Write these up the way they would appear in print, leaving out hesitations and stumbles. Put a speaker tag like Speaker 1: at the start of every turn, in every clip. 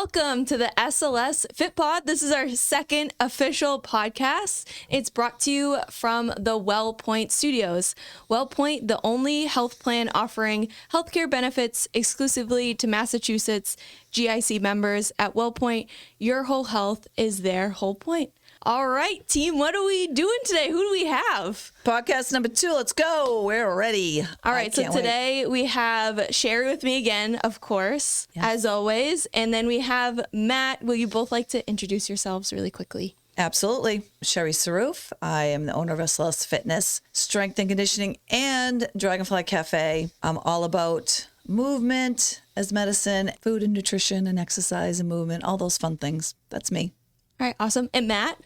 Speaker 1: Welcome to the SLSFitPod. This is our second official podcast. It's brought to you from the WellPoint Studios. WellPoint, the only health plan offering healthcare benefits exclusively to Massachusetts GIC members. At WellPoint, your whole health is their whole point. All right, team, what are we doing today? Who do we have?
Speaker 2: Podcast number 2. Let's go. We're ready.
Speaker 1: All right, so today we have Sherri with me again, of course, as always. And then we have Matt. Will you both like to introduce yourselves really quickly?
Speaker 2: Absolutely. Sherri Saroof. I am the owner of SLS Fitness, Strength and Conditioning, and Dragonfly Cafe. I'm all about movement as medicine, food and nutrition and exercise and movement, all those fun things. That's me.
Speaker 1: All right, awesome. And Matt?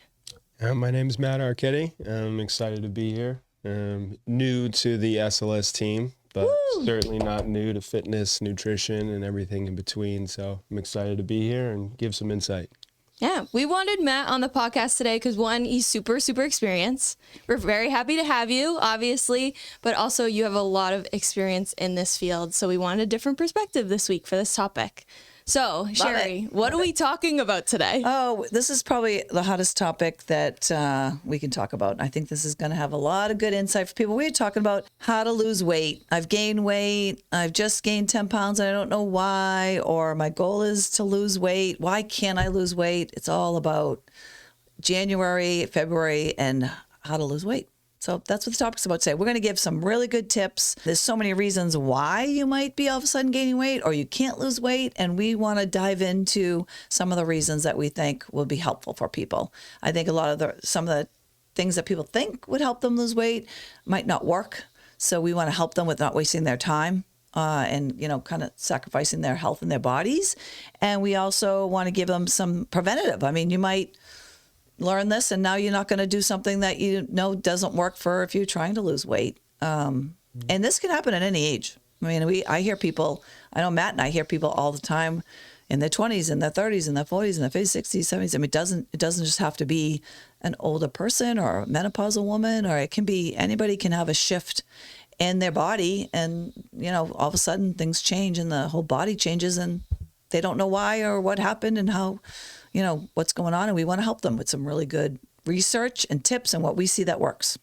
Speaker 3: My name is Matt Archetti. I'm excited to be here. New to the SLS team, but certainly not new to fitness, nutrition, and everything in between. So I'm excited to be here and give some insight.
Speaker 1: Yeah, we wanted Matt on the podcast today because, one, he's super experienced. We're very happy to have you, obviously, but also you have a lot of experience in this field. So we wanted a different perspective this week for this topic. So, Sherri, what are we talking about today?
Speaker 2: Oh, this is probably the hottest topic that we can talk about. I think this is going to have a lot of good insight for people. We're talking about how to lose weight. I've gained weight. I've just gained 10 pounds and I don't know why. Or my goal is to lose weight. Why can't I lose weight? It's all about January, February, and how to lose weight. So that's what the topic's about today. We're going to give some really good tips. There's so many reasons why you might be all of a sudden gaining weight or you can't lose weight. And we want to dive into some of the reasons that we think will be helpful for people. I think some of the things that people think would help them lose weight might not work. So we want to help them with not wasting their time and, kind of sacrificing their health and their bodies. And we also want to give them some preventative. I mean, you might learn this and now you're not going to do something that you know doesn't work for if you're trying to lose weight. And this can happen at any age. I mean, I hear people, I know Matt and I hear people all the time in their 20s and their 30s and their 40s and their 50s, 60s, 70s. I mean, it doesn't just have to be an older person or a menopausal woman, or it can be anybody can have a shift in their body and, all of a sudden things change and the whole body changes and they don't know why or what happened and how, what's going on. And we want to help them with some really good research and tips and what we see that works.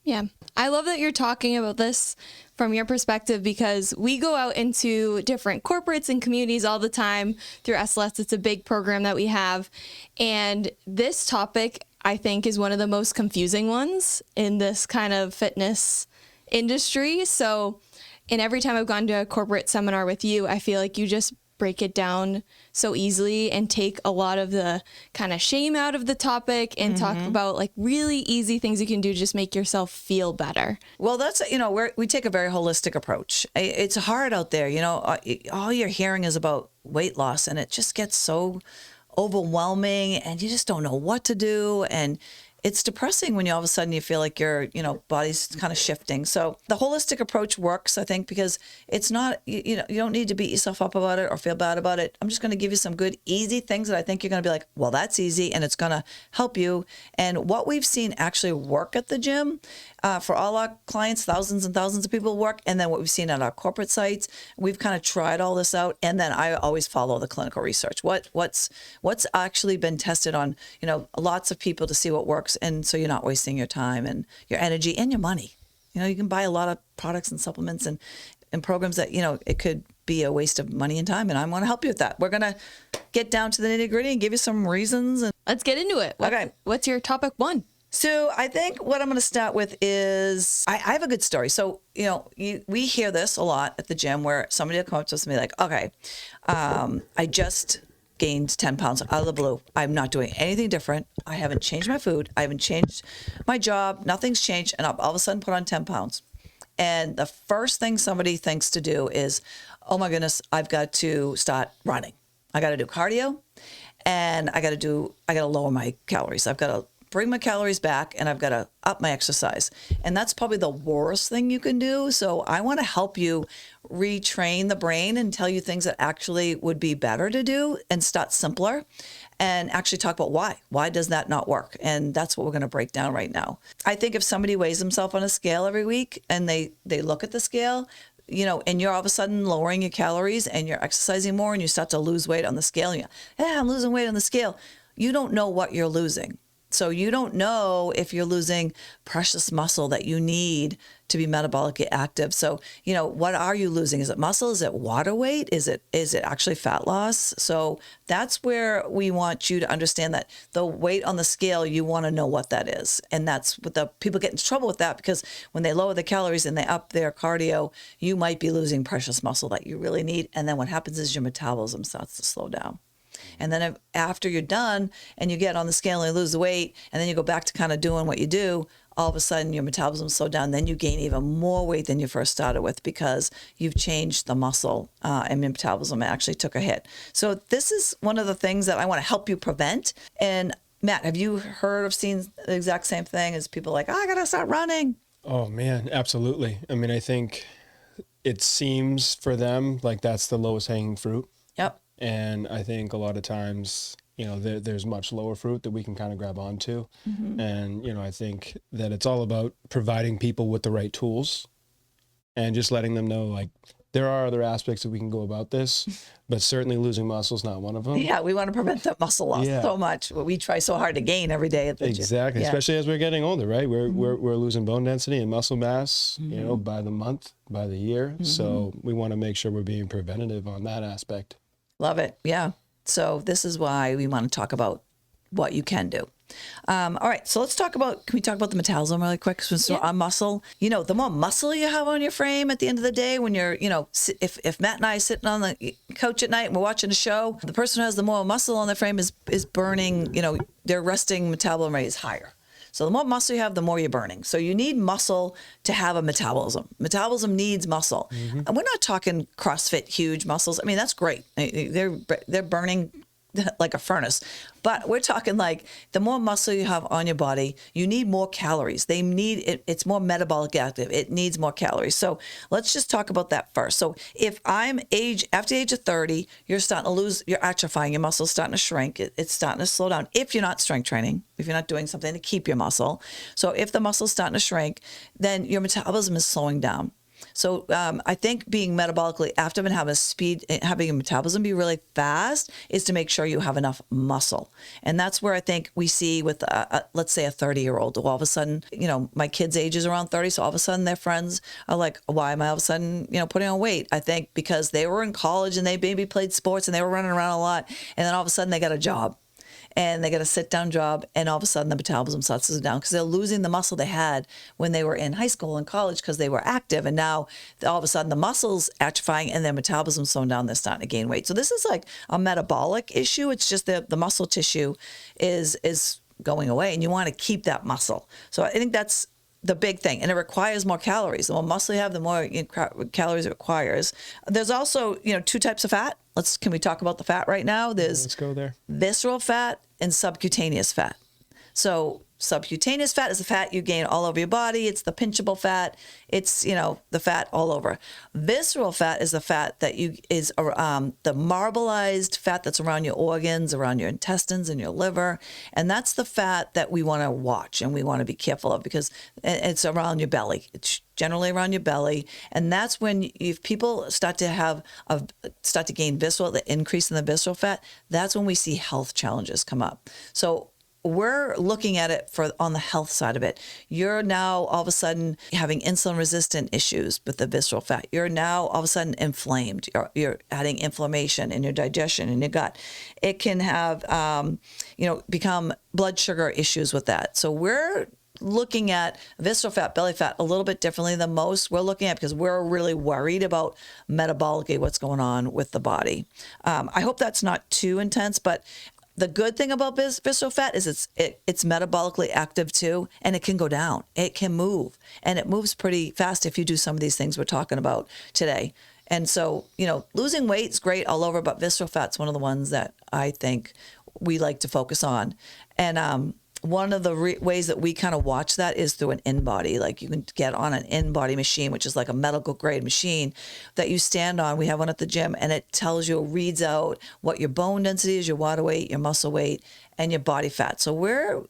Speaker 1: Yeah. I love that you're talking about this from your perspective because we go out into different corporates and communities all the time through SLS. It's a big program that we have. And this topic, I think, is one of the most confusing ones in this kind of fitness industry. And every time I've gone to a corporate seminar with you, I feel like you just break it down so easily and take a lot of the kind of shame out of the topic and talk about like really easy things you can do to just make yourself feel better.
Speaker 2: Well, that's, we take a very holistic approach. It's hard out there. All you're hearing is about weight loss and it just gets so overwhelming and you just don't know what to do. And it's depressing when all of a sudden you feel like your, body's kind of shifting. So the holistic approach works, I think, because it's not, you don't need to beat yourself up about it or feel bad about it. I'm just going to give you some good, easy things that I think you're going to be like, well, that's easy and it's going to help you. And what we've seen actually work at the gym for all our clients, thousands and thousands of people work. And then what we've seen at our corporate sites, we've kind of tried all this out. And then I always follow the clinical research. What's actually been tested on, lots of people to see what works. And so you're not wasting your time and your energy and your money. You can buy a lot of products and supplements and programs that, it could be a waste of money and time. And I want to help you with that. We're going to get down to the nitty gritty and give you some reasons. And
Speaker 1: let's get into it. What's your topic 1?
Speaker 2: So I think what I'm going to start with is I have a good story. So, we hear this a lot at the gym where somebody will come up to us and be like, okay, I just gained 10 pounds out of the blue. I'm not doing anything different. I haven't changed my food. I haven't changed my job. Nothing's changed. And I'll all of a sudden put on 10 pounds. And the first thing somebody thinks to do is, oh my goodness, I've got to start running. I got to do cardio and I got to lower my calories. I've got to bring my calories back and I've got to up my exercise. And that's probably the worst thing you can do. So I want to help you retrain the brain and tell you things that actually would be better to do and start simpler and actually talk about why. Why does that not work? And that's what we're going to break down right now. I think if somebody weighs himself on a scale every week and they look at the scale, and you're all of a sudden lowering your calories and you're exercising more and you start to lose weight on the scale. And I'm losing weight on the scale. You don't know what you're losing. So you don't know if you're losing precious muscle that you need to be metabolically active. So, what are you losing? Is it muscle? Is it water weight? Is it actually fat loss? So that's where we want you to understand that the weight on the scale, you want to know what that is. And that's what the people get in trouble with that, because when they lower the calories and they up their cardio, you might be losing precious muscle that you really need. And then what happens is your metabolism starts to slow down. And then after you're done and you get on the scale and you lose the weight, and then you go back to kind of doing what you do, all of a sudden your metabolism slowed down. Then you gain even more weight than you first started with, because you've changed the muscle and your metabolism actually took a hit. So this is one of the things that I want to help you prevent. And Matt, have you heard of seen the exact same thing as people like, I got to start running?
Speaker 3: Oh man, absolutely. I mean, I think it seems for them like that's the lowest hanging fruit.
Speaker 2: Yep.
Speaker 3: And I think a lot of times, there's much lower fruit that we can kind of grab onto. Mm-hmm. And, I think that it's all about providing people with the right tools and just letting them know, like, there are other aspects that we can go about this, but certainly losing muscle is not one of them.
Speaker 2: Yeah, we want to prevent that muscle loss so much. We try so hard to gain every day at the gym.
Speaker 3: Exactly, especially as we're getting older, right? We're losing bone density and muscle mass, by the month, by the year. Mm-hmm. So we want to make sure we're being preventative on that aspect.
Speaker 2: Love it. Yeah. So this is why we want to talk about what you can do. All right. So can we talk about the metabolism really quick? So on muscle, the more muscle you have on your frame at the end of the day, when you're, if Matt and I are sitting on the couch at night and we're watching a show, the person who has the more muscle on their frame is burning, their resting metabolism rate is higher. So the more muscle you have, the more you're burning. So you need muscle to have a metabolism. Metabolism needs muscle. Mm-hmm. And we're not talking CrossFit huge muscles. I mean, that's great. They're burning like a furnace. But we're talking like the more muscle you have on your body, you need more calories. They need it. It's more metabolic active. It needs more calories. So let's just talk about that first. So if after the age of 30, you're starting to lose, you're atrophying, your muscle's starting to shrink. It's starting to slow down. If you're not strength training, if you're not doing something to keep your muscle. So if the muscle's starting to shrink, then your metabolism is slowing down. So I think being metabolically active and having a metabolism be really fast is to make sure you have enough muscle. And that's where I think we see with, let's say, a 30-year-old, all of a sudden, my kids' age is around 30. So all of a sudden their friends are like, why am I all of a sudden, putting on weight? I think because they were in college and they maybe played sports and they were running around a lot. And then all of a sudden they got a job. And they got a sit-down job, and all of a sudden the metabolism starts to down because they're losing the muscle they had when they were in high school and college because they were active. And now all of a sudden the muscle's atrophying and their metabolism slowing down. They're starting to gain weight. So this is like a metabolic issue. It's just the muscle tissue is going away, and you want to keep that muscle. So I think that's the big thing, and it requires more calories. The more muscle you have, the more calories it requires. There's also, two types of fat. Can we talk about the fat right now?
Speaker 3: Let's go there.
Speaker 2: Visceral fat and subcutaneous fat. So subcutaneous fat is the fat you gain all over your body. It's the pinchable fat. It's, the fat all over. Visceral fat is the fat that is the marbleized fat that's around your organs, around your intestines and your liver. And that's the fat that we want to watch and we want to be careful of because it's around your belly. It's generally around your belly. And that's when if people start to gain visceral, the increase in the visceral fat, that's when we see health challenges come up. So we're looking at it on the health side of it. You're now all of a sudden having insulin resistant issues with the visceral fat. You're now all of a sudden inflamed. You're adding inflammation in your digestion and your gut. It can have, become blood sugar issues with that. So we're looking at visceral fat, belly fat a little bit differently than most. We're looking at because we're really worried about metabolically what's going on with the body. I hope that's not too intense, but the good thing about visceral fat is it's metabolically active too, and it can go down. It can move, and it moves pretty fast if you do some of these things we're talking about today. And so, losing weight is great all over, but visceral fat's one of the ones that I think we like to focus on. And one of the ways that we kind of watch that is through an in-body. Like you can get on an in-body machine, which is like a medical grade machine that you stand on. We have one at the gym, and it reads out what your bone density is, your water weight, your muscle weight, and your body fat. So we're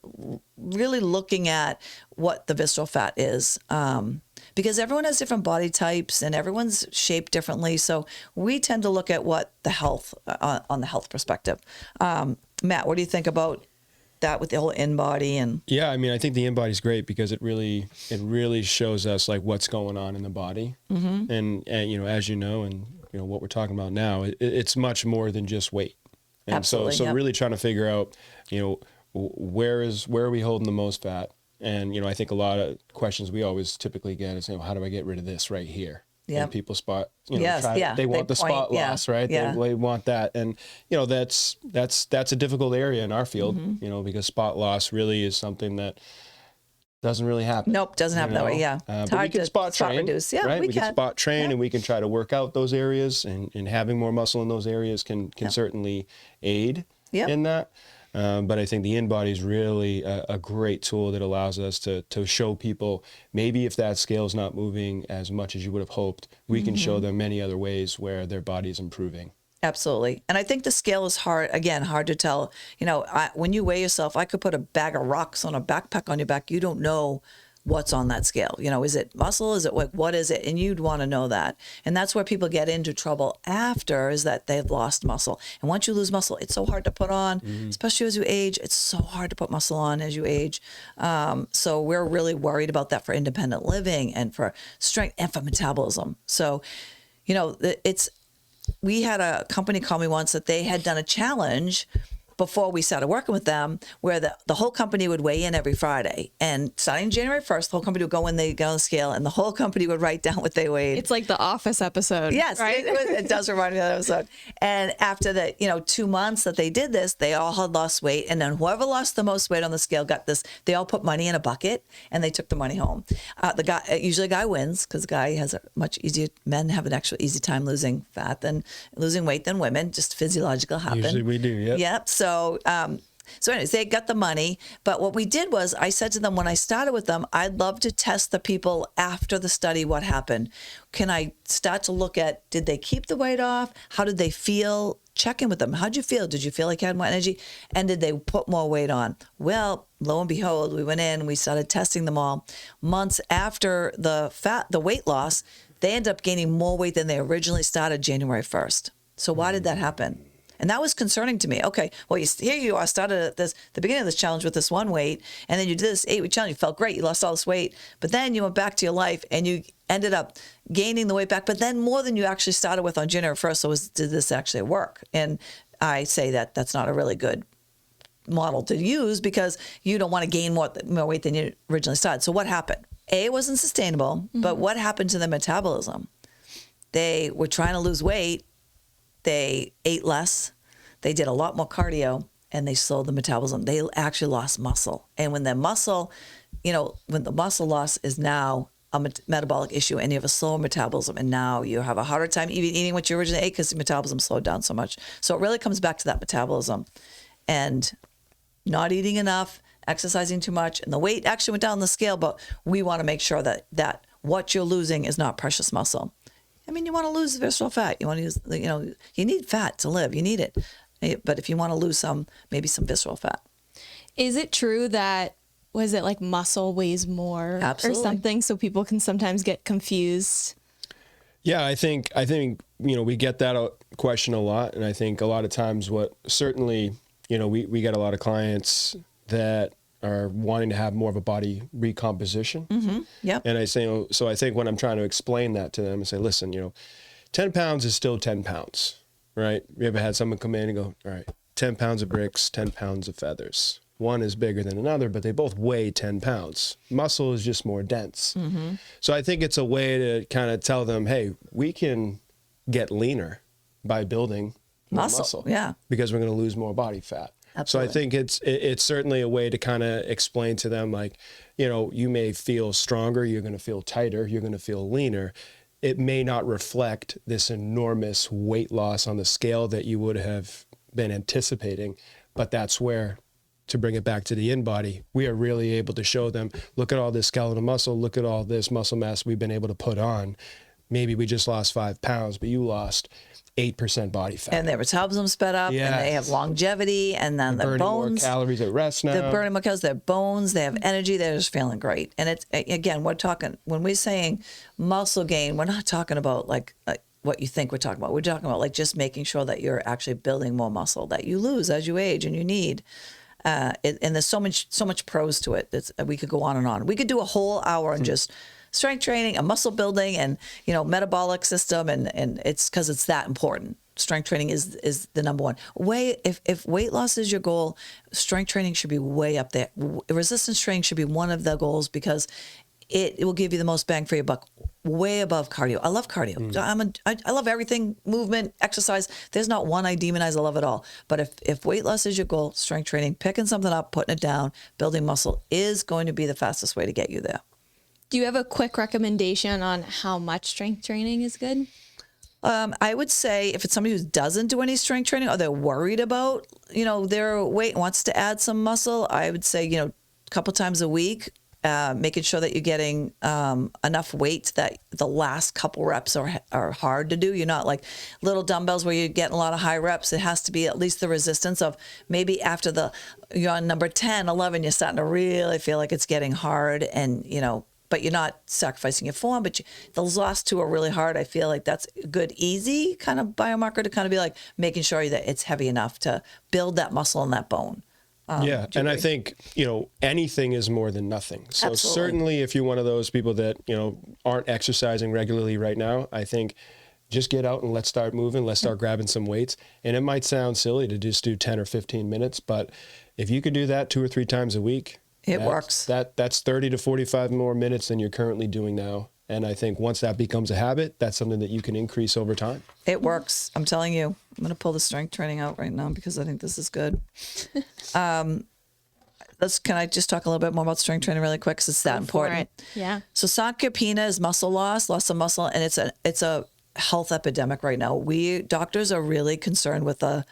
Speaker 2: really looking at what the visceral fat is because everyone has different body types and everyone's shaped differently. So we tend to look at what the health, on the health perspective. Matt, what do you think about that with the whole in-body? And
Speaker 3: Yeah, I mean, I think the in-body is great because it really shows us like what's going on in the body. And you know, as you know, and you know what we're talking about now, it's much more than just weight. And
Speaker 2: Absolutely,
Speaker 3: so
Speaker 2: yep.
Speaker 3: really trying to figure out, you know, where are we holding the most fat? And you know, I think a lot of questions we always typically get is, you know, how do I get rid of this right here?
Speaker 2: Yep.
Speaker 3: And people you know,
Speaker 2: Yes, yeah.
Speaker 3: they want
Speaker 2: They
Speaker 3: the spot
Speaker 2: point, yeah,
Speaker 3: loss, right?
Speaker 2: yeah.
Speaker 3: They want that. And, you know, that's a difficult area in our field, you know, because spot loss really is something that doesn't really happen.
Speaker 2: Nope, doesn't happen that way, yeah. It's
Speaker 3: But we
Speaker 2: hard
Speaker 3: can
Speaker 2: to
Speaker 3: spot train,
Speaker 2: reduce. Yeah,
Speaker 3: right?
Speaker 2: we
Speaker 3: We can
Speaker 2: can.
Speaker 3: spot train,
Speaker 2: Yeah.
Speaker 3: and we can try to work out those areas, and having more muscle in those areas can certainly aid
Speaker 2: Yep.
Speaker 3: in that. But I think the in-body is really a great tool that allows us to show people, maybe if that scale is not moving as much as you would have hoped, we can show them many other ways where their body is improving.
Speaker 2: Absolutely. And I think the scale is hard to tell. You know, when you weigh yourself, I could put a bag of rocks on a backpack on your back. You don't know what's on that scale. You know, is it muscle? Is it what is it? And you'd want to know that. And that's where people get into trouble after, is that they've lost muscle. And once you lose muscle, it's so hard to put on, especially as you age. It's so hard to put muscle on as you age. So we're really worried about that for independent living and for strength and for metabolism. So, you know, we had a company call me once that they had done a challenge before we started working with them, where the whole company would weigh in every Friday. And starting January 1st, the whole company would go when they go on the scale, and the whole company would write down what they weighed.
Speaker 1: It's like the Office episode.
Speaker 2: Yes,
Speaker 1: right?
Speaker 2: it does remind me of that episode. And after the 2 months that they did this, they all had lost weight. And then whoever lost the most weight on the scale got this. They all put money in a bucket, and they took the money home. The guy, usually a guy wins, because a guy has a much easier. Men have an actual easy time losing weight than women. Just physiological happen.
Speaker 3: Usually we do, yep.
Speaker 2: Yep. So anyways, they got the money. But what we did was, I said to them when I started with them, I'd love to test the people after the study, what happened. Can I start to look at, did they keep the weight off? How did they feel? Check in with them. How'd you feel? Did you feel like you had more energy? And did they put more weight on? Well, lo and behold, we went in, we started testing them all. Months after the weight loss, they ended up gaining more weight than they originally started January 1st. So why did that happen? And that was concerning to me. Okay, well, here you are, started at the beginning of this challenge with this one weight, and then you did this 8-week challenge. You felt great. You lost all this weight. But then you went back to your life, and you ended up gaining the weight back, but then more than you actually started with on January 1st. So did this actually work? And I say that that's not a really good model to use, because you don't want to gain more weight than you originally started. So what happened? It wasn't sustainable, but what happened to the metabolism? They were trying to lose weight. They ate less, they did a lot more cardio, and they slowed the metabolism. They actually lost muscle. And when the muscle loss is now a metabolic issue, and you have a slower metabolism, and now you have a harder time even eating what you originally ate, because the metabolism slowed down so much. So it really comes back to that metabolism, and not eating enough, exercising too much, and the weight actually went down the scale, but we want to make sure that what you're losing is not precious muscle. I mean, you want to lose visceral fat. You want to use, you need fat to live. You need it. But if you want to lose maybe some visceral fat.
Speaker 1: Is it true that, was it like muscle weighs more
Speaker 2: Absolutely.
Speaker 1: or something? So people can sometimes get confused.
Speaker 3: Yeah, I think we get that question a lot, and I think a lot of times we get a lot of clients that are wanting to have more of a body recomposition.
Speaker 2: Mm-hmm. Yep.
Speaker 3: And I say, so I think when I'm trying to explain that to them, I say, listen, 10 pounds is still 10 pounds, right? You ever had someone come in and go, all right, 10 pounds of bricks, 10 pounds of feathers. One is bigger than another, but they both weigh 10 pounds. Muscle is just more dense. Mm-hmm. So I think it's a way to kind of tell them, hey, we can get leaner by building more muscle.
Speaker 2: Yeah.
Speaker 3: Because we're going to lose more body fat.
Speaker 2: Absolutely.
Speaker 3: So I think it's certainly a way to kind of explain to them, like, you may feel stronger, you're going to feel tighter, you're going to feel leaner. It may not reflect this enormous weight loss on the scale that you would have been anticipating, but that's where, to bring it back to the in-body, we are really able to show them, look at all this skeletal muscle, look at all this muscle mass we've been able to put on. Maybe we just lost 5 pounds, but you lost 8% body fat.
Speaker 2: And their metabolism sped up, and they have longevity, and then their
Speaker 3: burning
Speaker 2: bones.
Speaker 3: more calories at rest now.
Speaker 2: They're burning more calories, their bones, they have energy, they're just feeling great. And it's, again, when we're saying muscle gain, we're not talking about like what you think we're talking about. We're talking about like just making sure that you're actually building more muscle that you lose as you age and you need. And there's so much pros to it. We could go on and on. We could do a whole hour on just strength training and muscle building and, metabolic system. And it's because it's that important. Strength training is the number one. If weight loss is your goal, strength training should be way up there. Resistance training should be one of the goals because it will give you the most bang for your buck, way above cardio. I love cardio. I love everything, movement, exercise. There's not one I demonize. I love it all. But if weight loss is your goal, strength training, picking something up, putting it down, building muscle is going to be the fastest way to get you there.
Speaker 1: Do you have a quick recommendation on how much strength training is good?
Speaker 2: I would say if it's somebody who doesn't do any strength training or they're worried about, their weight, wants to add some muscle, I would say, a couple times a week, making sure that you're getting enough weight that the last couple reps are hard to do. You're not like little dumbbells where you're getting a lot of high reps. It has to be at least the resistance of maybe after you're on number 10, 11, you're starting to really feel like it's getting hard and, but you're not sacrificing your form, but those last two are really hard. I feel like that's a good, easy kind of biomarker to kind of be like making sure that it's heavy enough to build that muscle and that bone.
Speaker 3: And I think, anything is more than nothing. So
Speaker 2: Absolutely.
Speaker 3: Certainly if you're one of those people that, aren't exercising regularly right now, I think just get out and let's start moving. Let's start grabbing some weights. And it might sound silly to just do 10 or 15 minutes, but if you could do that 2 or 3 times a week,
Speaker 2: it works.
Speaker 3: That's 30 to 45 more minutes than you're currently doing now. And I think once that becomes a habit, that's something that you can increase over time.
Speaker 2: It works. I'm telling you. I'm going to pull the strength training out right now because I think this is good. Can I just talk a little bit more about strength training really quick because it's that important.
Speaker 1: Yeah.
Speaker 2: So sarcopenia is muscle loss of muscle, and it's a health epidemic right now. We doctors are really concerned with the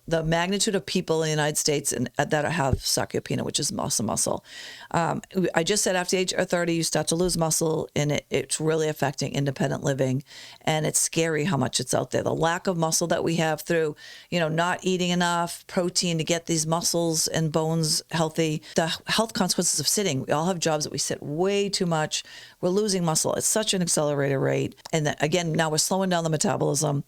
Speaker 2: magnitude of people in the United States that have sarcopenia, which is muscle. I just said after the age of 30, you start to lose muscle, and it's really affecting independent living, and it's scary how much it's out there. The lack of muscle that we have through, not eating enough protein to get these muscles and bones healthy. The health consequences of sitting. We all have jobs that we sit way too much. We're losing muscle at such an accelerated rate, and again, now we're slowing down the metabolism.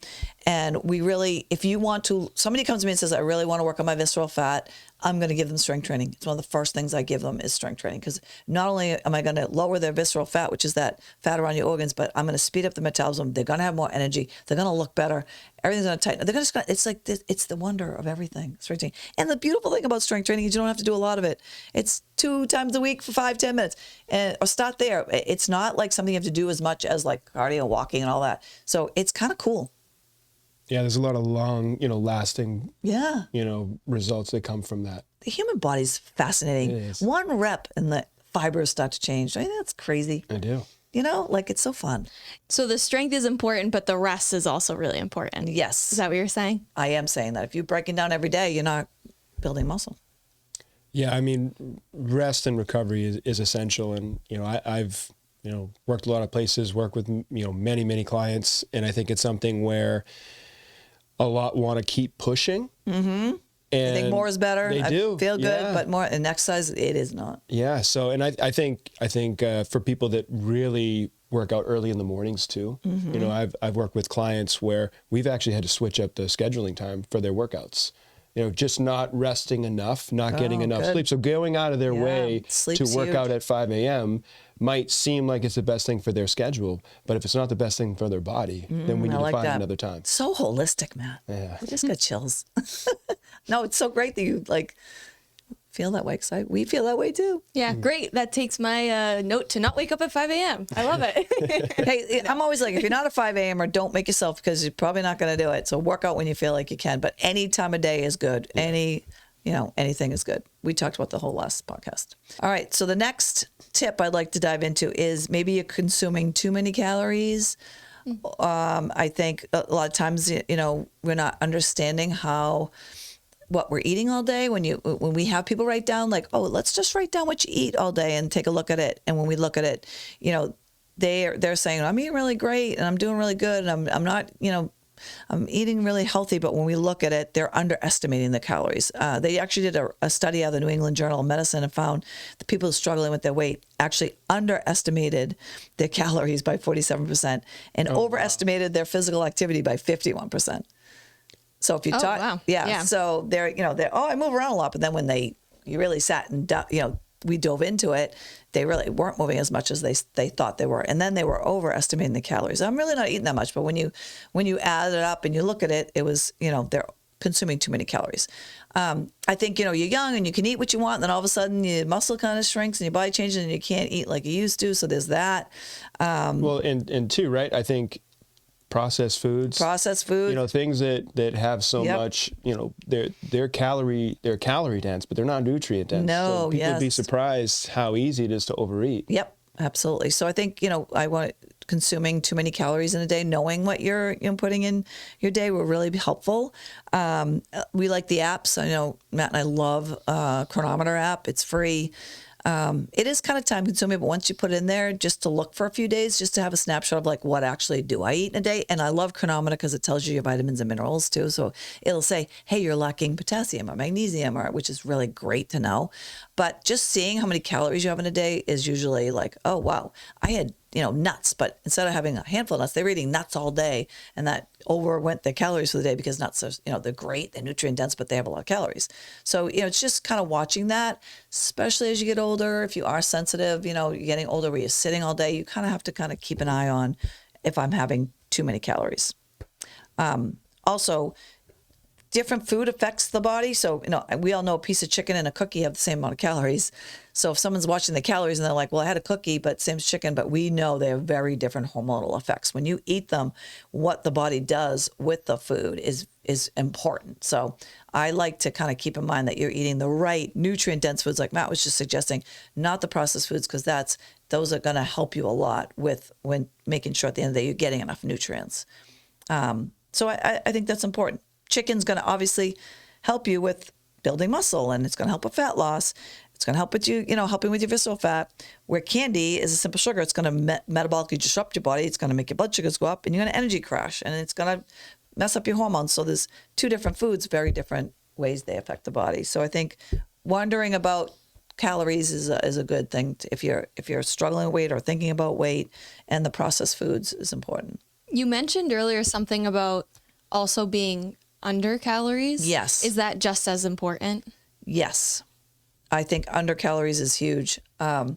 Speaker 2: And we really, if you want to, somebody comes to me and says, I really want to work on my visceral fat, I'm going to give them strength training. It's one of the first things I give them is strength training because not only am I going to lower their visceral fat, which is that fat around your organs, but I'm going to speed up the metabolism. They're going to have more energy. They're going to look better. Everything's going to tighten. They're going to. It's like this, it's the wonder of everything. Strength training. And the beautiful thing about strength training is you don't have to do a lot of it. It's 2 times a week for 5-10 minutes, or start there. It's not like something you have to do as much as like cardio, walking, and all that. So it's kind of cool.
Speaker 3: Yeah, there's a lot of long, lasting, results that come from that.
Speaker 2: The human body's fascinating.
Speaker 3: It is.
Speaker 2: 1 rep and the fibers start to change. I mean, that's crazy.
Speaker 3: I do.
Speaker 2: It's so fun.
Speaker 1: So the strength is important, but the rest is also really important.
Speaker 2: Yes.
Speaker 1: Is that what you're saying?
Speaker 2: I am saying that. If you're breaking down every day, you're not building muscle.
Speaker 3: Yeah, I mean, rest and recovery is essential. And, I've, worked a lot of places, worked with, many, many clients. And I think it's something where a lot want to keep pushing. Mm-hmm. And
Speaker 2: I think more is better.
Speaker 3: They do.
Speaker 2: I feel good, but more in exercise, it is not.
Speaker 3: Yeah. So, and I think for people that really work out early in the mornings too, I've worked with clients where we've actually had to switch up the scheduling time for their workouts. Just not resting enough, not getting enough sleep. So going out of their way to work out at 5 a.m. might seem like it's the best thing for their schedule, but if it's not the best thing for their body, then we need to find another time.
Speaker 2: So holistic, Matt.
Speaker 3: Yeah.
Speaker 2: I just got chills. No, it's so great that you feel that way because we feel that way too.
Speaker 1: Yeah, great. That takes my note to not wake up at 5 a.m. I love it.
Speaker 2: Hey, I'm always like, if you're not a 5 a.m. don't make yourself because you're probably not going to do it. So work out when you feel like you can, but any time of day is good. Anything is good. We talked about the whole last podcast. All right. So the next tip I'd like to dive into is maybe you're consuming too many calories. I think a lot of times, we're not understanding what we're eating all day. When we have people write down like, oh, let's just write down what you eat all day and take a look at it. And when we look at it, they're saying, I'm eating really great and I'm doing really good. And I'm not, I'm eating really healthy, but when we look at it, they're underestimating the calories. They actually did a study out of the New England Journal of Medicine and found the people struggling with their weight actually underestimated their calories by 47% and overestimated their physical activity by 51%. So if you talk,
Speaker 1: wow.
Speaker 2: yeah,
Speaker 1: Yeah.
Speaker 2: so I move around a lot, but then when you really sat and, we dove into it, they really weren't moving as much as they thought they were. And then they were overestimating the calories. I'm really not eating that much, but when you add it up and you look at it, it was, they're consuming too many calories. I think, you're young and you can eat what you want. And then all of a sudden your muscle kind of shrinks and your body changes and you can't eat like you used to. So there's that.
Speaker 3: Well, and two, right? I think processed foods, things that have so much, they're calorie dense, but they're not nutrient dense.
Speaker 2: No,
Speaker 3: so people would be
Speaker 2: yes.
Speaker 3: surprised how easy it is to overeat.
Speaker 2: Yep, absolutely. So I think, I want consuming too many calories in a day, knowing what you're putting in your day will really be helpful. We like the apps. I know Matt and I love Chronometer app. It's free. It is kind of time consuming, but once you put it in there, just to look for a few days, just to have a snapshot of like, what actually do I eat in a day? And I love Chronometer because it tells you your vitamins and minerals too. So it'll say, hey, you're lacking potassium or magnesium, which is really great to know. But just seeing how many calories you have in a day is usually like, oh, wow, I had, nuts, but instead of having a handful of nuts, they were eating nuts all day. And that overwent their calories for the day because nuts are, they're great, they're nutrient dense, but they have a lot of calories. So, it's just kind of watching that, especially as you get older. If you are sensitive, you're getting older where you're sitting all day, you kind of have to kind of keep an eye on if I'm having too many calories. Also, different food affects the body. So, we all know a piece of chicken and a cookie have the same amount of calories. So if someone's watching the calories and they're like, well, I had a cookie, but same as chicken, but we know they have very different hormonal effects. When you eat them, what the body does with the food is important. So I like to kind of keep in mind that you're eating the right nutrient dense foods, like Matt was just suggesting, not the processed foods, because those are going to help you a lot with when making sure at the end of the day you're getting enough nutrients. So I think that's important. Chicken's going to obviously help you with building muscle, and it's going to help with fat loss. It's going to help with you, helping with your visceral fat. Where candy is a simple sugar, it's going to metabolically disrupt your body. It's going to make your blood sugars go up, and you're going to energy crash, and it's going to mess up your hormones. So there's two different foods, very different ways they affect the body. So I think wondering about calories is a good thing if you're struggling with weight or thinking about weight, and the processed foods is important.
Speaker 1: You mentioned earlier something about also being under calories.
Speaker 2: Yes.
Speaker 1: Is that just as important?
Speaker 2: Yes. I think under calories is huge. I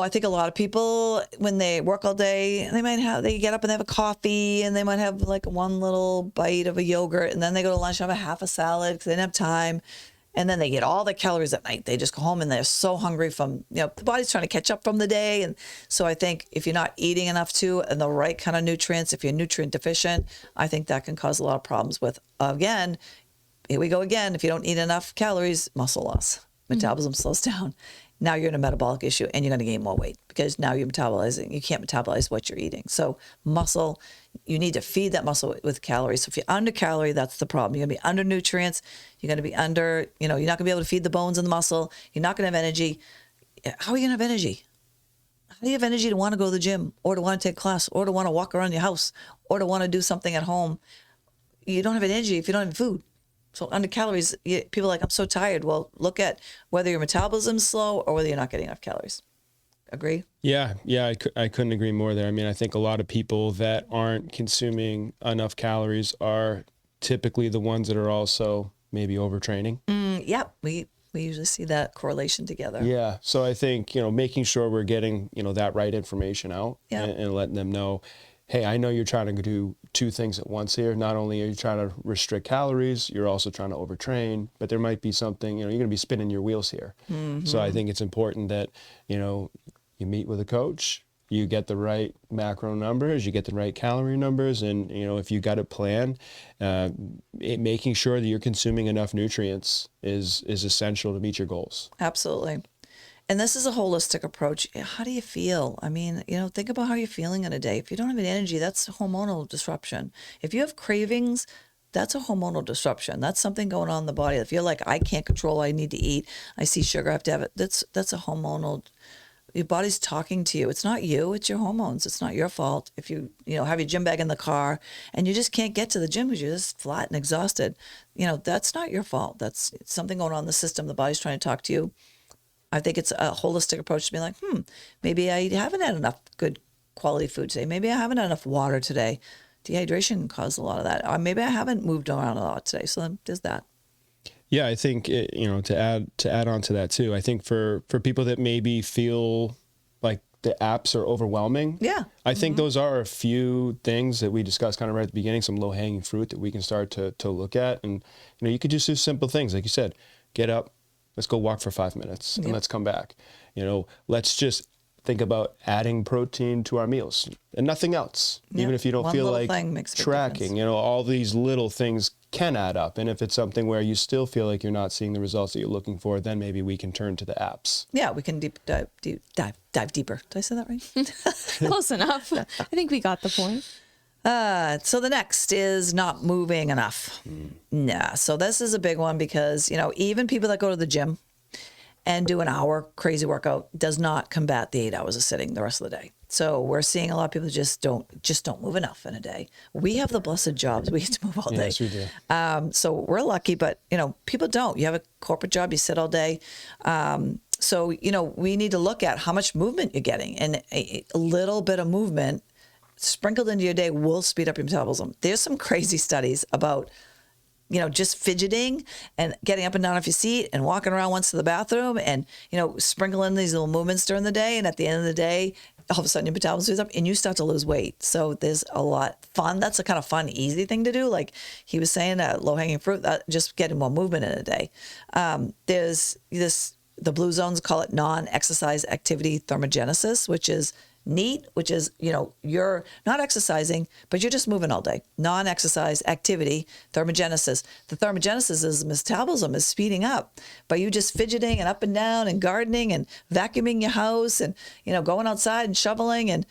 Speaker 2: think a lot of people, when they work all day, they get up and they have a coffee and they might have like one little bite of a yogurt, and then they go to lunch and have a half a salad because they didn't have time. And then they get all the calories at night. They just go home and they're so hungry from, the body's trying to catch up from the day. And so I think if you're not eating enough too, and the right kind of nutrients, if you're nutrient deficient, I think that can cause a lot of problems with, again, here we go again. If you don't eat enough calories, muscle loss, metabolism slows down. Now you're in a metabolic issue and you're going to gain more weight because now you can't metabolize what you're eating. So muscle, you need to feed that muscle with calories. So if you're under calorie, that's the problem. You're going to be under nutrients. You're going to be under, you're not going to be able to feed the bones and the muscle. You're not going to have energy. How are you going to have energy? How do you have energy to want to go to the gym or to want to take a class or to want to walk around your house or to want to do something at home? You don't have energy if you don't have food. So under calories, people are like, I'm so tired. Well, look at whether your metabolism's slow or whether you're not getting enough calories. Agree?
Speaker 3: Yeah, I couldn't agree more there. I mean, I think a lot of people that aren't consuming enough calories are typically the ones that are also maybe overtraining.
Speaker 2: Yep, we usually see that correlation together.
Speaker 3: Yeah, so I think, making sure we're getting, that right information out
Speaker 2: Yeah.
Speaker 3: and letting them know, hey, I know you're trying to do two things at once here. Not only are you trying to restrict calories, you're also trying to overtrain, but there might be something, you're going to be spinning your wheels here. Mm-hmm. So I think it's important that, you meet with a coach, you get the right macro numbers, you get the right calorie numbers, and, if you got a plan, making sure that you're consuming enough nutrients is essential to meet your goals.
Speaker 2: Absolutely. And this is a holistic approach. How do you feel? I mean, think about how you're feeling in a day. If you don't have any energy, that's hormonal disruption. If you have cravings, that's a hormonal disruption. That's something going on in the body. If you're like, I can't control what I need to eat, I see sugar, I have to have it. That's a hormonal your body's talking to you. It's not you, it's your hormones. It's not your fault if you have your gym bag in the car and you just can't get to the gym because you're just flat and exhausted. That's not your fault. That's something going on in the system. The body's trying to talk to you. I think it's a holistic approach to be like, maybe I haven't had enough good quality food today. Maybe I haven't had enough water today. Dehydration caused a lot of that. Or maybe I haven't moved around a lot today. So then there's that.
Speaker 3: Yeah, I think to add on to that too. I think for people that maybe feel like the apps are overwhelming.
Speaker 2: Yeah,
Speaker 3: I think those are a few things that we discussed kind of right at the beginning. Some low hanging fruit that we can start to look at, and you could just do simple things like you said. Get up, let's go walk for 5 minutes, and let's come back. Let's just think about adding protein to our meals and nothing else.
Speaker 2: Yeah.
Speaker 3: Even if you don't
Speaker 2: One
Speaker 3: feel
Speaker 2: little
Speaker 3: like
Speaker 2: thing makes a big
Speaker 3: tracking, all these little things can add up. And if it's something where you still feel like you're not seeing the results that you're looking for, then maybe we can turn to the apps.
Speaker 2: Yeah, we can dive deeper. Did I say that right?
Speaker 1: Close enough. I think we got the point.
Speaker 2: So the next is not moving enough. Nah, so this is a big one because, even people that go to the gym and do an hour crazy workout does not combat the 8 hours of sitting the rest of the day. So we're seeing a lot of people just don't move enough in a day. We have the blessed jobs. We get to move all day.
Speaker 3: Yes, we do.
Speaker 2: So we're lucky, but people don't. You have a corporate job, you sit all day. So we need to look at how much movement you're getting, and a little bit of movement sprinkled into your day will speed up your metabolism. There's some crazy studies about just fidgeting and getting up and down off your seat and walking around once to the bathroom and, sprinkling these little movements during the day. And at the end of the day, all of a sudden your metabolism speeds up and you start to lose weight. So there's a lot fun. That's a kind of fun, easy thing to do. Like he was saying, low hanging fruit, just getting more movement in a day. There's the blue zones call it non-exercise activity thermogenesis, which is neat, which is, you're not exercising, but you're just moving all day. Non-exercise activity, thermogenesis. The thermogenesis is metabolism is speeding up by you just fidgeting and up and down and gardening and vacuuming your house and, going outside and shoveling and,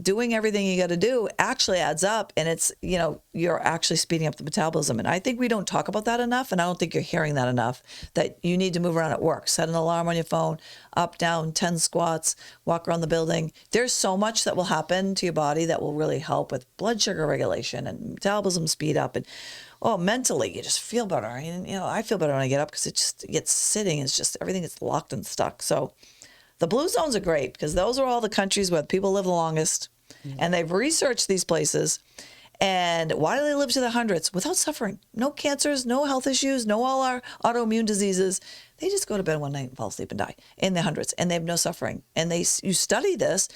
Speaker 2: doing everything you got to do actually adds up. And it's, you're actually speeding up the metabolism. And I think we don't talk about that enough. And I don't think you're hearing that enough, that you need to move around at work. Set an alarm on your phone, up, down, 10 squats, walk around the building. There's so much that will happen to your body that will really help with blood sugar regulation and metabolism speed up. And mentally, you just feel better. And, I feel better when I get up because it just gets sitting. It's just everything gets locked and stuck. So the blue zones are great because those are all the countries where people live the longest. And they've researched these places. And why do they live to the hundreds without suffering? No cancers, no health issues, no all our autoimmune diseases. They just go to bed one night and fall asleep and die in the hundreds, and they have no suffering. And you study this,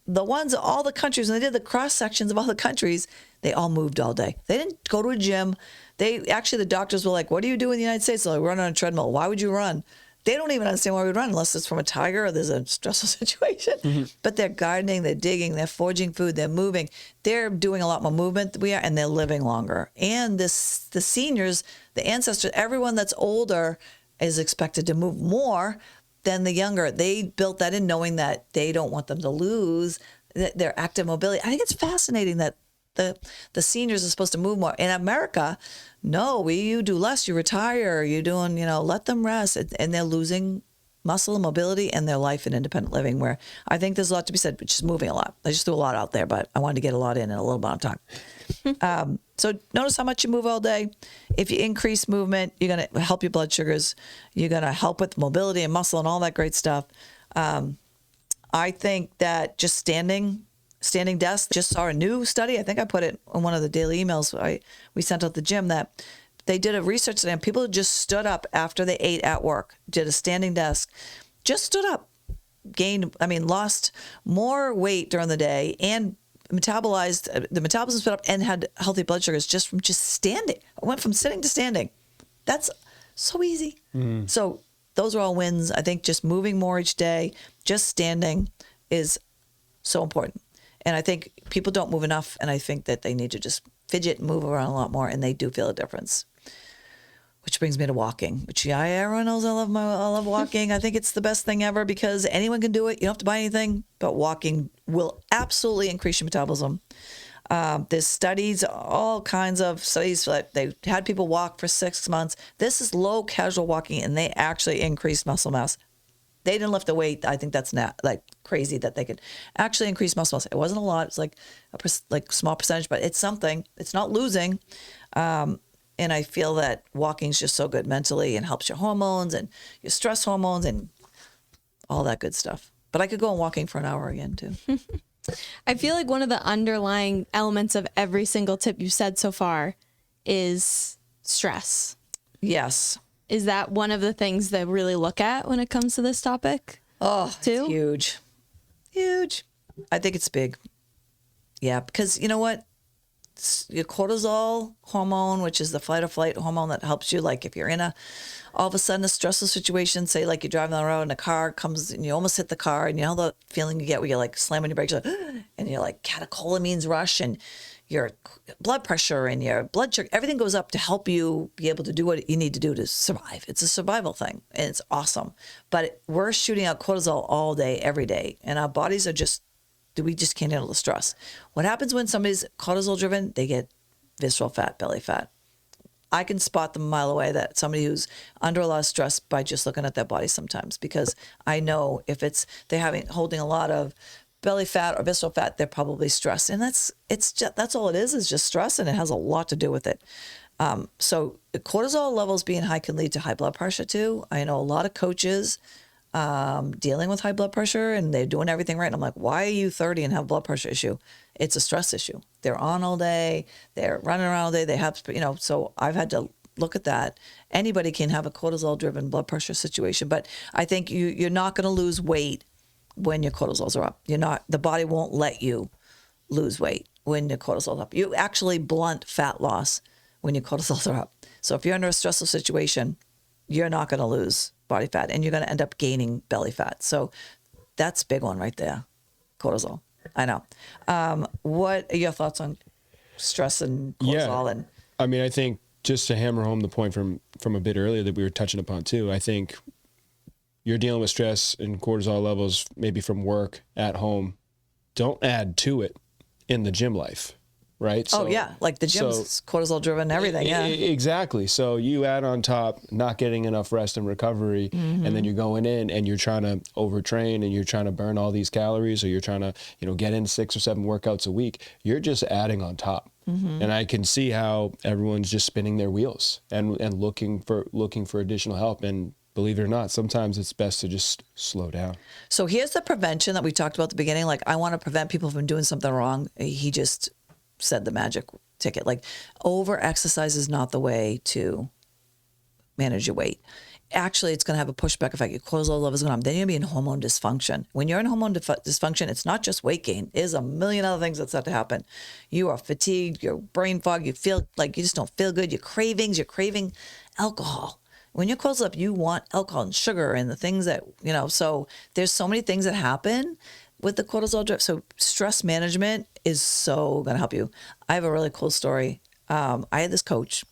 Speaker 2: all the countries, when they did the cross sections of all the countries, they all moved all day. They didn't go to a gym. The doctors were like, what do you do in the United States? They're like, run on a treadmill. Why would you run? They don't even understand why we run unless it's from a tiger or there's a stressful situation. Mm-hmm. But they're gardening, they're digging, they're foraging food, they're moving. They're doing a lot more movement than we are, and they're living longer. And the seniors, the ancestors, everyone that's older is expected to move more than the younger. They built that in knowing that they don't want them to lose their active mobility. I think it's fascinating that the seniors are supposed to move more. In America, no, you do less, you retire, you're doing, let them rest. And they're losing muscle and mobility and their life in independent living, where I think there's a lot to be said, but just moving a lot. I just threw a lot out there, but I wanted to get a lot in a little amount of time. So notice how much you move all day. If you increase movement, you're going to help your blood sugars. You're going to help with mobility and muscle and all that great stuff. I think that just standing desk, just saw a new study. I think I put it on one of the daily emails we sent out the gym, that they did a research study, and people just stood up after they ate at work, did a standing desk, just stood up, lost more weight during the day and the metabolism sped up and had healthy blood sugars just from standing. I went from sitting to standing. That's so easy. Mm. So those are all wins. I think just moving more each day, just standing is so important. And I think people don't move enough, and I think that they need to just fidget and move around a lot more, and they do feel a difference. Which brings me to walking, which everyone knows I love walking. I think it's the best thing ever because anyone can do it. You don't have to buy anything, but walking will absolutely increase your metabolism. There's studies, all kinds of studies. They had people walk for 6 months. This is low casual walking, and they actually increase muscle mass. they didn't lift the weight. I think that's not like crazy that they could actually increase muscle mass. It wasn't a lot. It's like like small percentage, but it's something. It's not losing. And I feel that walking is just so good mentally and helps your hormones and your stress hormones and all that good stuff. But I could go on walking for an hour again too.
Speaker 1: I feel like one of the underlying elements of every single tip you've said so far is stress.
Speaker 2: Yes.
Speaker 1: Is that one of the things that really look at when it comes to this topic?
Speaker 2: Oh,
Speaker 1: too?
Speaker 2: It's huge. Huge. I think it's big. Yeah, because you know what? Your cortisol hormone, which is the fight or flight hormone that helps you, like if you're in all of a sudden a stressful situation, say like you're driving down the road and a car comes and you almost hit the car, and you know the feeling you get where you're like slamming your brakes, like, and you're like catecholamines rush, and your blood pressure and your blood sugar, everything goes up to help you be able to do what you need to do to survive. It's a survival thing, and it's awesome. But we're shooting out cortisol all day, every day, and our bodies are just, we just can't handle the stress. What happens when somebody's cortisol driven? They get visceral fat, belly fat. I can spot them a mile away that somebody who's under a lot of stress by just looking at their body sometimes, because I know if they're holding a lot of belly fat or visceral fat, they're probably stressed. And that's all it is just stress, and it has a lot to do with it. So cortisol levels being high can lead to high blood pressure too. I know a lot of coaches dealing with high blood pressure, and they're doing everything right. And I'm like, why are you 30 and have a blood pressure issue? It's a stress issue. They're on all day. They're running around all day. They have, so I've had to look at that. Anybody can have a cortisol driven blood pressure situation, but I think you're not going to lose weight when your cortisols are up. The body won't let you lose weight when your cortisol's up. You actually blunt fat loss when your cortisols are up. So if you're under a stressful situation, you're not going to lose body fat, and you're going to end up gaining belly fat. So that's a big one right there, cortisol. I know. What are your thoughts on stress and cortisol?
Speaker 3: Yeah.
Speaker 2: And
Speaker 3: I mean, I think just to hammer home the point from a bit earlier that we were touching upon too, I think you're dealing with stress and cortisol levels maybe from work, at home. Don't add to it in the gym life, right?
Speaker 2: So, like the gym's cortisol driven, everything. Yeah,
Speaker 3: exactly. So you add on top not getting enough rest and recovery, and then you're going in and you're trying to overtrain and you're trying to burn all these calories, or you're trying to get in 6 or 7 workouts a week. You're just adding on top. And I can see how everyone's just spinning their wheels and looking for additional help. And believe it or not, sometimes it's best to just slow down.
Speaker 2: So here's the prevention that we talked about at the beginning. Like, I want to prevent people from doing something wrong. He just said the magic ticket. Like, over exercise is not the way to manage your weight. Actually, it's going to have a pushback effect. Your cortisol levels going up. Then you're going to be in hormone dysfunction. When you're in hormone dysfunction, it's not just weight gain. There's a million other things that start to happen. You are fatigued, you're brain fog, you feel like you just don't feel good. You're craving alcohol. When your cortisol's up, you want alcohol and sugar and the things that, so there's so many things that happen with the cortisol drift. So stress management is so going to help you. I have a really cool story. I had this coach,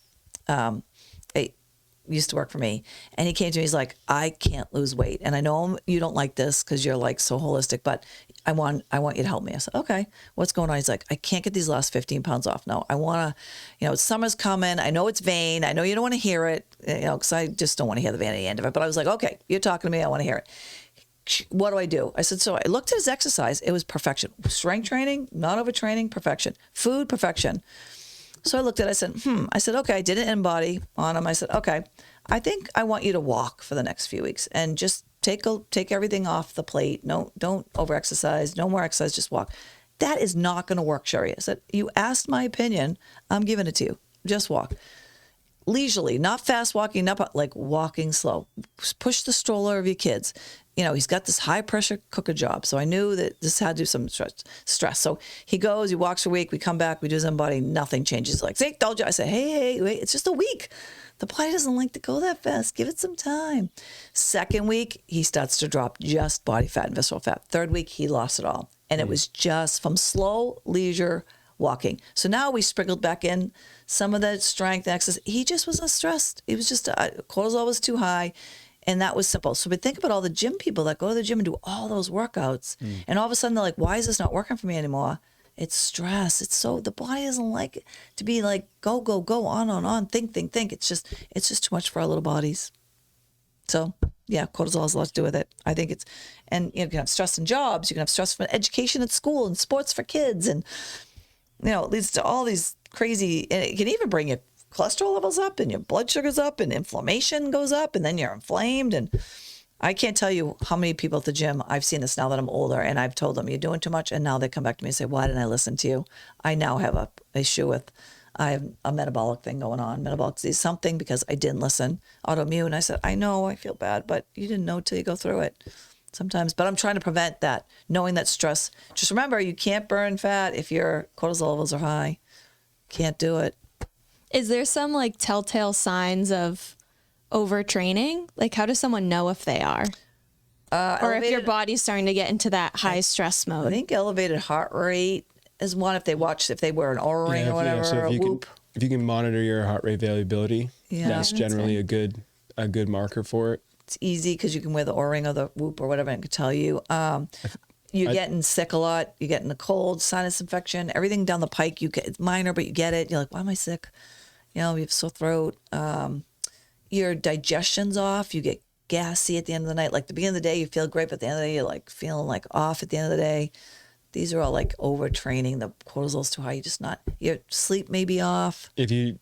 Speaker 2: used to work for me, and he came to me, he's like, I can't lose weight. And I know you don't like this because you're like so holistic, but I want you to help me. I said, okay, what's going on? He's like, I can't get these last 15 pounds off. No, I want to, summer's coming. I know it's vain. I know you don't want to hear it, because I just don't want to hear the vanity end of it. But I was like, okay, you're talking to me. I want to hear it. What do I do? I said, so I looked at his exercise. It was perfection. Strength training, not overtraining, perfection. Food, perfection. So I looked at it, I said, okay, I did an in-body on him. I said, okay, I think I want you to walk for the next few weeks and just take everything off the plate. No, don't over-exercise. No more exercise, just walk. That is not going to work, Sherri. I said, you asked my opinion. I'm giving it to you. Just walk. Leisurely, not fast walking, not like walking slow. Push the stroller of your kids. He's got this high pressure cooker job. So I knew that this had to do some stress. So he goes, he walks a week, we come back, we do his own body, nothing changes. Like, see, told you. I say, hey, wait, it's just a week. The body doesn't like to go that fast. Give it some time. Second week, he starts to drop just body fat and visceral fat. Third week, he lost it all. And it was just from slow leisure walking. So now we sprinkled back in some of that strength exercise. He just was stressed. It was just, cortisol was too high. And that was simple. So we think about all the gym people that go to the gym and do all those workouts. And all of a sudden they're like, why is this not working for me anymore? It's stress. The body doesn't like it to be like, go, on, think. It's just too much for our little bodies. So Yeah, cortisol has a lot to do with it. I think and you can have stress in jobs, you can have stress from education at school and sports for kids, and it leads to all these crazy, and it can even bring your cholesterol levels up and your blood sugars up and inflammation goes up and then you're inflamed. And I can't tell you how many people at the gym, I've seen this now that I'm older, and I've told them, you're doing too much. And now they come back to me and say, why didn't I listen to you? I now have a issue with, I have a metabolic thing going on, metabolic disease, something because I didn't listen, autoimmune. I said, I know, I feel bad, but you didn't know till you go through it sometimes. But I'm trying to prevent that, knowing that stress. Just remember, you can't burn fat if your cortisol levels are high. Can't do it.
Speaker 1: Is there some like telltale signs of overtraining? Like, how does someone know if they are? Or if your body's starting to get into that high stress mode?
Speaker 2: I think elevated heart rate is one if they wear an Oura ring or whatever,
Speaker 3: so
Speaker 2: or a Whoop.
Speaker 3: If you can monitor your heart rate variability, that's generally a good marker for it.
Speaker 2: It's easy because you can wear the Oura ring or the Whoop or whatever and it can tell you. You're getting sick a lot. You're getting a cold, sinus infection, everything down the pike. It's minor, but you get it. You're like, why am I sick? You have sore throat. Your digestion's off. You get gassy at the end of the night. Like the beginning of the day, you feel great, but at the end of the day, you're like feeling like off at the end of the day. These are all like overtraining. The cortisol's too high. Your sleep may be off.
Speaker 3: If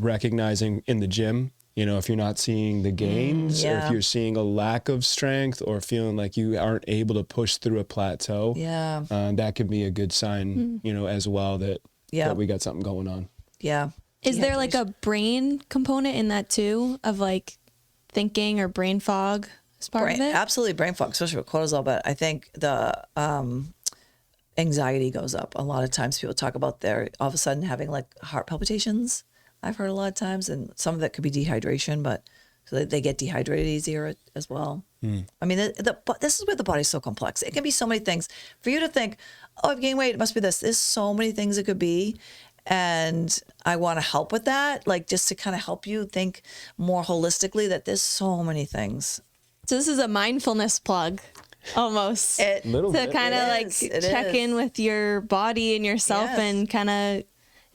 Speaker 3: recognizing in the gym, if you're not seeing the gains, or if you're seeing a lack of strength or feeling like you aren't able to push through a plateau, that could be a good sign, as well that we got something going on.
Speaker 2: Yeah.
Speaker 1: Is there like a brain component in that too, of like thinking or brain fog as part of it?
Speaker 2: Absolutely, brain fog, especially with cortisol. But I think the anxiety goes up. A lot of times people talk about their all of a sudden having like heart palpitations. I've heard a lot of times, and some of that could be dehydration, but so they get dehydrated easier as well. I mean, this is where the body's so complex. It can be so many things. For you to think, oh, I've gained weight, it must be this. There's so many things it could be. And I want to help with that, like just to kind of help you think more holistically that there's so many things.
Speaker 1: So this is a mindfulness plug, almost. To kind of like check in with your body and yourself and kind of,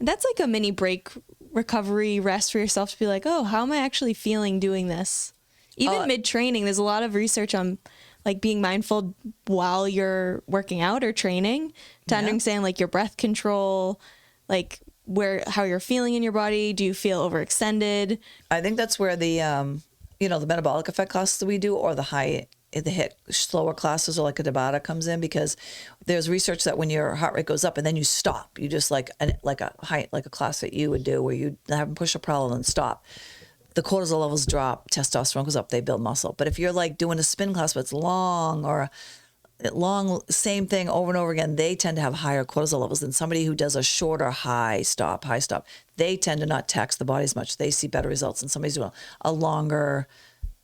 Speaker 1: that's like a mini break, recovery, rest for yourself to be like, oh, how am I actually feeling doing this? Even mid-training, there's a lot of research on like being mindful while you're working out or training to understand like your breath control, like how you're feeling in your body. Do you feel overextended? I
Speaker 2: think that's where the the metabolic effect classes that we do, or the HIIT slower classes, or like a Tabata comes in, because there's research that when your heart rate goes up and then you stop, you just like a class that you would do where you have them push a problem and stop, the cortisol levels drop, testosterone goes up, they build muscle. But if you're like doing a spin class but it's long, or same thing over and over again, they tend to have higher cortisol levels than somebody who does a shorter high stop. They tend to not tax the body as much. They see better results than somebody's doing a longer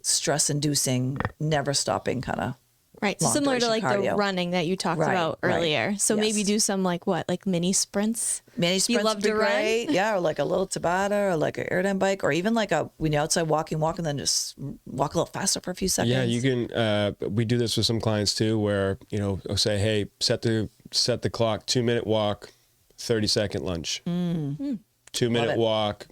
Speaker 2: stress-inducing, never stopping kind of.
Speaker 1: Right. Similar to like
Speaker 2: cardio.
Speaker 1: The running that you talked about earlier. Right. So maybe do some like mini sprints.
Speaker 2: Mini sprints
Speaker 1: you love
Speaker 2: would be
Speaker 1: to
Speaker 2: great.
Speaker 1: run?
Speaker 2: Yeah, or like a little Tabata, or like an airtime bike, or even like when you're outside walking, and then just walk a little faster for a few seconds.
Speaker 3: Yeah, you can. We do this with some clients too, where I'll say, hey, set the clock, 2-minute walk, 30-second lunch, 2-minute walk,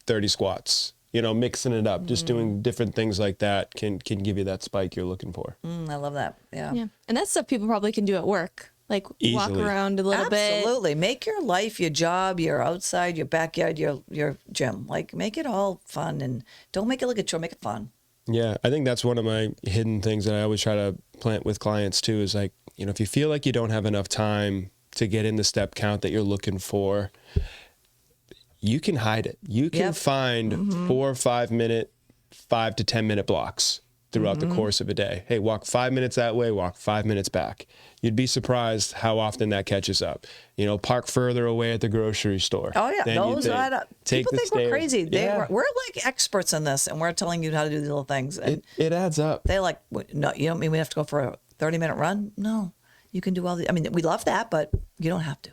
Speaker 3: 30 squats. Mixing it up, just doing different things like that can give you that spike you're looking for.
Speaker 2: I love that. Yeah.
Speaker 1: And that's stuff people probably can do at work. Like walk around a little bit.
Speaker 2: Absolutely. Make your life, your job, your outside, your backyard, your gym. Like make it all fun, and don't make it like a chore, make it fun.
Speaker 3: Yeah. I think that's one of my hidden things that I always try to plant with clients too, is like, if you feel like you don't have enough time to get in the step count that you're looking for, you can hide it. You can find 4 or 5 minute, 5 to 10 minute blocks throughout the course of a day. Hey, walk 5 minutes that way, walk 5 minutes back. You'd be surprised how often that catches up. Park further away at the grocery store.
Speaker 2: Oh yeah, those add up. People think we're crazy. We're like experts in this, and we're telling you how to do these little things. And
Speaker 3: it adds up.
Speaker 2: They're like, no, you don't mean we have to go for a 30-minute run? No, you can do all the. I mean, we love that, but you don't have to.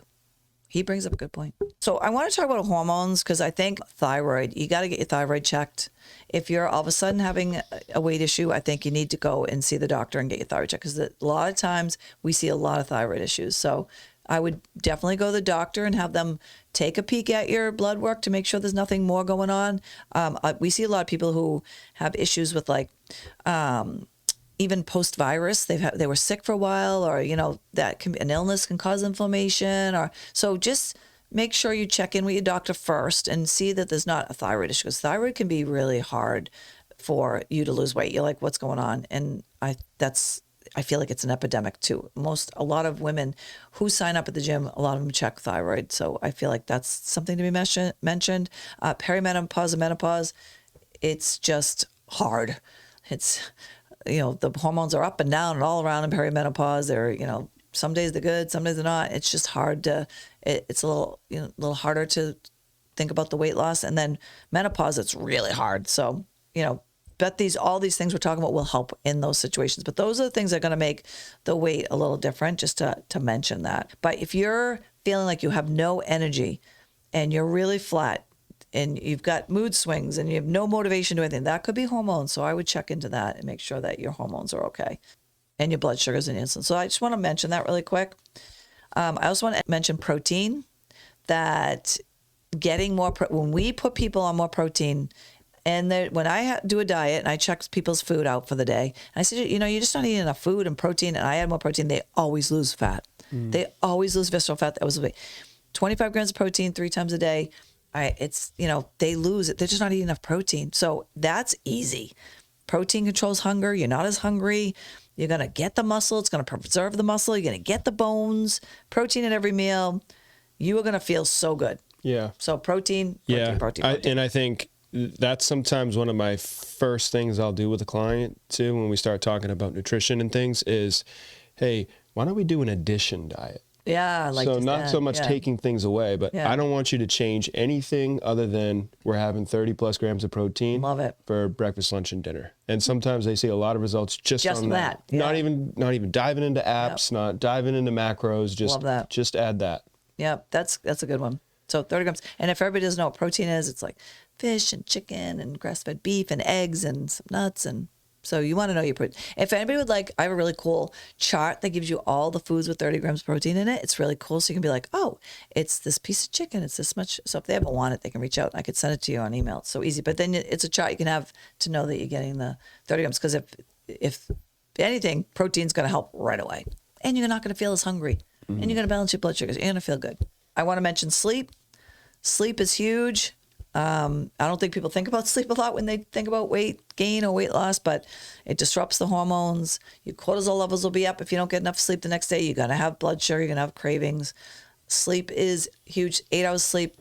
Speaker 2: He brings up a good point. So I want to talk about hormones, because I think thyroid, you got to get your thyroid checked. If you're all of a sudden having a weight issue, I think you need to go and see the doctor and get your thyroid checked, because a lot of times we see a lot of thyroid issues. So I would definitely go to the doctor and have them take a peek at your blood work to make sure there's nothing more going on. We see a lot of people who have issues with like even post-virus. They were sick for a while, or an illness can cause inflammation, or so just make sure you check in with your doctor first and see that there's not a thyroid issue, because thyroid can be really hard for you to lose weight. You're like, what's going on? And I feel like it's an epidemic too. A lot of women who sign up at the gym, a lot of them check thyroid. So I feel like that's something to be mentioned. Perimenopause and menopause, it's just hard. It's, the hormones are up and down and all around in perimenopause. They're, some days they're good, some days they're not. It's just hard it's a little harder to think about the weight loss. And then menopause, it's really hard. So, but all these things we're talking about will help in those situations. But those are the things that are going to make the weight a little different, just to mention that. But if you're feeling like you have no energy and you're really flat and you've got mood swings and you have no motivation to anything, that could be hormones. So I would check into that and make sure that your hormones are okay and your blood sugars and insulin. So I just want to mention that really quick. I also want to mention protein, that getting more, when we put people on more protein, and when I do a diet and I check people's food out for the day, and I said, you're just not eating enough food and protein, and I add more protein, they always lose fat. They always lose visceral fat. That was 25 grams of protein 3 times a day. They lose it. They're just not eating enough protein. So that's easy. Protein controls hunger. You're not as hungry. You're going to get the muscle. It's going to preserve the muscle. You're going to get the bones. Protein at every meal. You are going to feel so good.
Speaker 3: Yeah.
Speaker 2: So protein.
Speaker 3: And I think that's sometimes one of my first things I'll do with a client too, when we start talking about nutrition and things, is, hey, why don't we do an addition diet?
Speaker 2: Yeah.
Speaker 3: So not so much taking things away, but I don't want you to change anything other than we're having 30 plus grams of protein.
Speaker 2: Love it.
Speaker 3: For breakfast, lunch, and dinner. And sometimes they see a lot of results just on that.
Speaker 2: Yeah.
Speaker 3: Not even diving into apps, not diving into macros. Just add that.
Speaker 2: Yeah, that's a good one. So 30 grams. And if everybody doesn't know what protein is, it's like fish and chicken and grass-fed beef and eggs and some nuts. And so you want to know your protein. If anybody would like, I have a really cool chart that gives you all the foods with 30 grams of protein in it. It's really cool. So you can be like, oh, it's this piece of chicken. It's this much. So if they ever want it, they can reach out. I could send it to you on email. It's so easy. But then it's a chart you can have to know that you're getting the 30 grams. Because if anything, protein's going to help right away. And you're not going to feel as hungry. And you're going to balance your blood sugars. You're going to feel good. I want to mention sleep. Sleep is huge. I don't think people think about sleep a lot when they think about weight gain or weight loss, but it disrupts the hormones. Your cortisol levels will be up if you don't get enough sleep the next day. You're going to have blood sugar. You're going to have cravings. Sleep is huge. 8 hours sleep.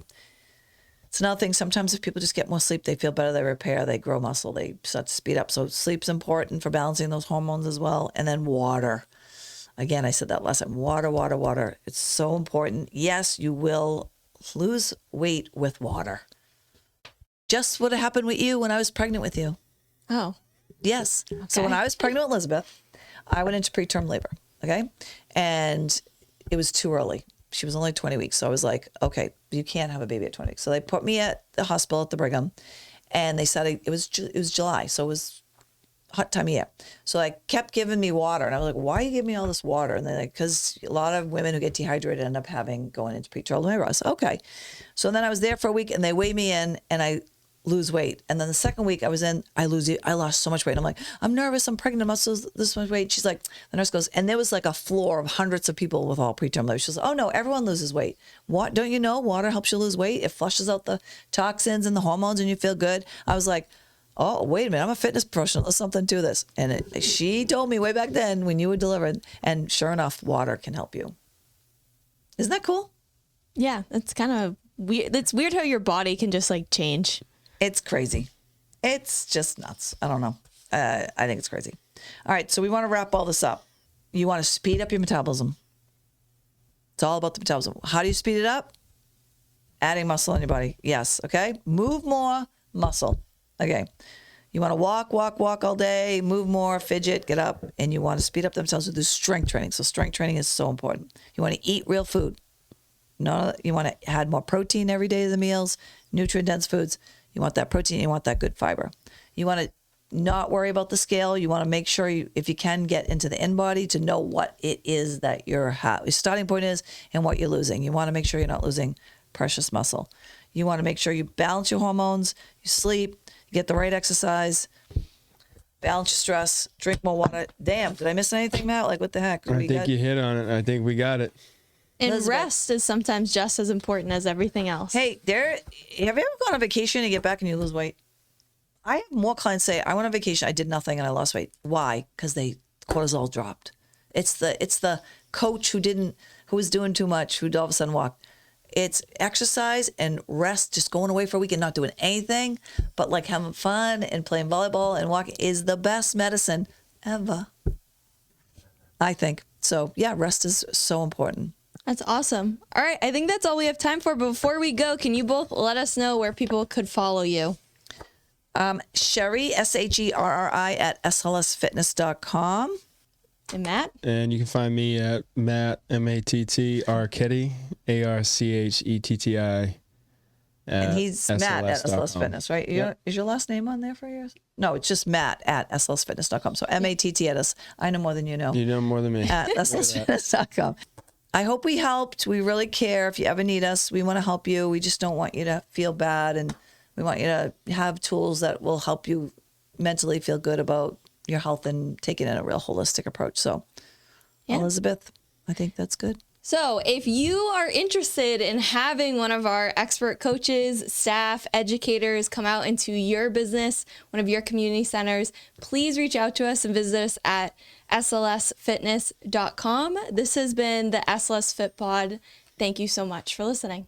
Speaker 2: It's another thing. Sometimes if people just get more sleep, they feel better. They repair. They grow muscle. They start to speed up. So sleep's important for balancing those hormones as well. And then water. Again, I said that last time. Water. It's so important. Yes, you will lose weight with water. Just what happened with you when I was pregnant with you.
Speaker 1: Oh.
Speaker 2: Yes.
Speaker 1: Okay.
Speaker 2: So when I was pregnant with Elizabeth, I went into preterm labor. Okay. And it was too early. She was only 20 weeks. So I was like, okay, you can't have a baby at 20 weeks. So they put me at the hospital at the Brigham, and they said it was July. So it was hot time of year. So I kept giving me water, and I was like, why are you giving me all this water? And they're like, because a lot of women who get dehydrated end up going into preterm labor. I said, okay. So then I was there for a week, and they weighed me in, and I lose weight. And then the second week I was in, I lost so much weight. I'm like, I'm nervous. I'm pregnant. I must lose this much weight. She's like, the nurse goes, and there was like a floor of hundreds of people with all preterm labor. She's like, oh no, everyone loses weight. What? Don't you know water helps you lose weight? It flushes out the toxins and the hormones and you feel good. I was like, oh, wait a minute, I'm a fitness professional. There's something to this. And she told me way back then when you were delivered, and sure enough, water can help you. Isn't that cool?
Speaker 1: Yeah, it's kind of weird. It's weird how your body can just like change.
Speaker 2: It's crazy. It's just nuts. I don't know. I think it's crazy. All right, so we want to wrap all this up. You want to speed up your metabolism. It's all about the metabolism. How do you speed it up? Adding muscle in your body. Yes, okay? Move more, muscle. Okay. You want to walk all day, move more, fidget, get up, and you want to speed up themselves with strength training. So strength training is so important. You want to eat real food. No, you want to add more protein every day of the meals, nutrient-dense foods. You want that protein, you want that good fiber. You want to not worry about the scale. You want to make sure if you can get into the in-body to know what it is that your starting point is and what you're losing. You want to make sure you're not losing precious muscle. You want to make sure you balance your hormones, you sleep, you get the right exercise, balance your stress, drink more water. Damn, did I miss anything, Matt? Like, what the heck?
Speaker 3: I think you hit on it. I think we got it.
Speaker 1: And
Speaker 2: Elizabeth.
Speaker 1: rest is sometimes just as important as everything else.
Speaker 2: Hey, have you ever gone on vacation and get back and you lose weight? I have more clients say, I went on vacation, I did nothing, and I lost weight. Why? Because cortisol dropped. It's the coach who was doing too much, who all of a sudden walked. It's exercise and rest, just going away for a week and not doing anything, but like having fun and playing volleyball and walking is the best medicine ever, I think. So yeah, rest is so important.
Speaker 1: That's awesome. All right, I think that's all we have time for. But before we go, can you both let us know where people could follow you?
Speaker 2: Sherri, Sherri at SLSFitness.com.
Speaker 1: And Matt?
Speaker 3: And you can find me at Matt, M-A-T-T, Archetti, A-R-C-H-E-T-T-I.
Speaker 2: And he's Matt at SLS Fitness, right?
Speaker 3: Yep.
Speaker 2: Is your last name on there for yours? No, it's just Matt at SLSFitness.com. So M-A-T-T at us. I know more than you know.
Speaker 3: You know more than me.
Speaker 2: At SLSFitness.com. I hope we helped. We really care. If you ever need us, we want to help you. We just don't want you to feel bad. And we want you to have tools that will help you mentally feel good about your health and taking in a real holistic approach. So,
Speaker 1: Yeah.
Speaker 2: Elizabeth, I think that's good.
Speaker 1: So if you are interested in having one of our expert coaches, staff, educators come out into your business, one of your community centers, please reach out to us and visit us at slsfitness.com. This has been the SLS Fit Pod. Thank you so much for listening.